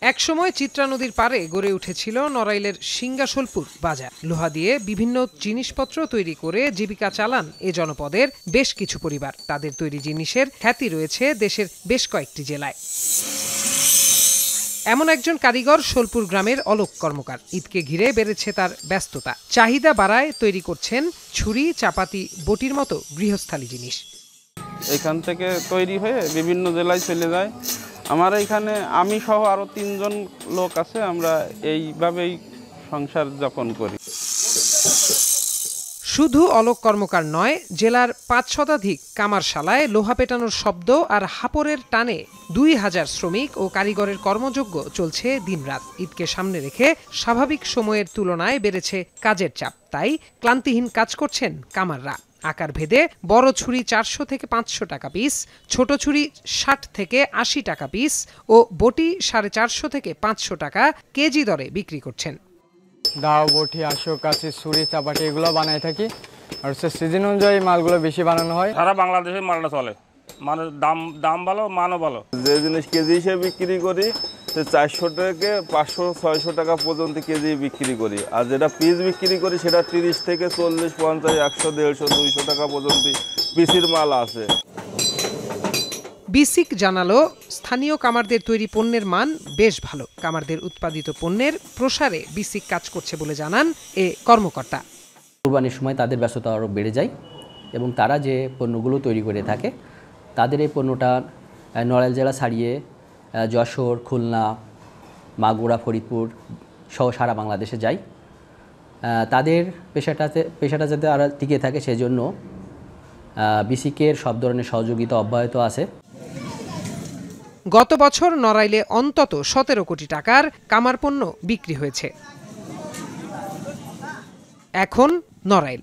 একসময় চিত্রা নদীর পাড়ে গড়ে উঠেছিল নড়াইলের সিংগাসোলপুর বাজার। লোহা দিয়ে বিভিন্ন জিনিসপত্র তৈরি করে জীবিকা চালান এ জনপদের বেশ কিছু পরিবার। তাদের তৈরি জিনিসের খ্যাতি রয়েছে দেশের বেশ কয়েকটি জেলায়। এমন একজন কারিগর সোলপুর গ্রামের অলোক কর্মকার। ঈদকে ঘিরে বেড়েছে তার ব্যস্ততা। চাহিদা বাড়ায় তৈরি করছেন ছুরি, চাপাতি, বটির মতো গৃহস্থালী জিনিস। এখান থেকে তৈরি হয়ে বিভিন্ন জেলায় চলে যায়। আমার এখানে আমি সহ আরো 3 জন লোক আছে, আমরা এইভাবেই সংসার যাপন করি। শুধু অলোক কর্মকার নয়, জেলার 5 শতাধিক কামারশালায় লোহা পেটানোর শব্দ আর হাপরের টানে 2000 শ্রমিক ও কারিগরের কর্মযজ্ঞ চলছে দিনরাত। ঈদকে সামনে রেখে স্বাভাবিক সময়ের তুলনায় বেড়েছে কাজের চাপ, তাই ক্লান্তিহীন কাজ করছেন কামাররা। আকার ভেদে বড় ছুরি 400 থেকে 500 টাকা পিস, ছোট ছুরি 60 থেকে 80 টাকা পিস ও বটি 450 থেকে 500 টাকা কেজি দরে বিক্রি করছেন। দাও, বটি, আশো, কাঁচি, ছুরি, চাপাটি এগুলো বানাই থাকি। আর হচ্ছে সিজন অনুযায়ী মালগুলো বেশি বানানো হয়। সারা বাংলাদেশে মালটা চলে, মানে দাম ভালো, মানও ভালো। যে জিনিস কেজি হিসেবে বিক্রি করি 400 থেকে 500-600 টাকা পর্যন্ত কেজি বিক্রি করি। আর যেটা পিস বিক্রি করি সেটা 30 থেকে 40, 50, 100, 150, 200 টাকা পর্যন্ত পিসির মাল আছে। বিসিক জানালো, স্থানীয় কামারদের তৈরি পণ্যের মান বেশ ভালো। কামারদের উৎপাদিত পণ্যের প্রসারে বিসিক কাজ করছে বলে জানান এ কর্মকর্তা। কুরবানির সময় তাদের ব্যস্ততা আরও বেড়ে যায় এবং তারা যে পণ্যগুলো তৈরি করে থাকে তাদের এই পণ্যটা নড়াইল জেলা ছাড়িয়ে যশোর, খুলনা, মাগুরা, ফরিদপুর সহ সারা বাংলাদেশে যায়। তাদের পেশাটা যাতে আর টিকে থাকে সেজন্য বিসিকের সব ধরনের সহযোগিতা অব্যাহত আছে। গত বছর নড়াইলে অন্তত 17 কোটি টাকার কামার পণ্য বিক্রি হয়েছে। এখন নড়াইল।